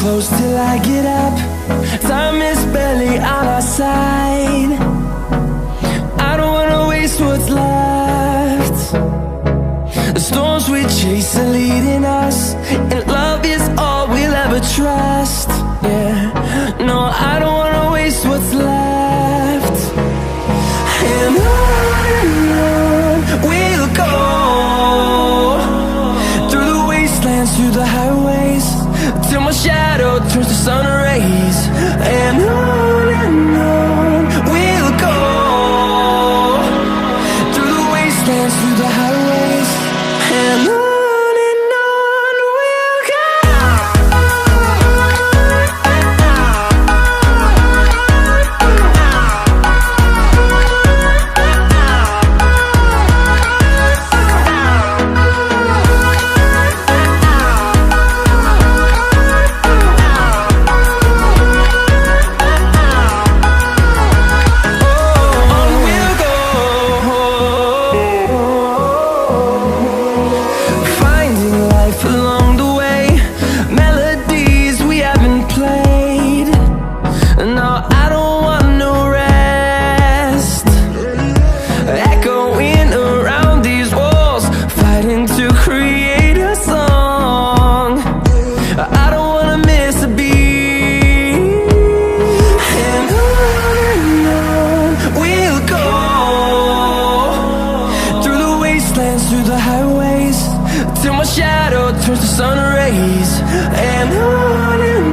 close till I get up. Time is barely on our side. I don't wanna waste what's left. The storms we chase are leading us, and love is all we'll ever trust. Yeah, no, I don't wanna waste what's left. And on we'll go, through the wastelands, through the highways, till my shadow turns to sun rays. And on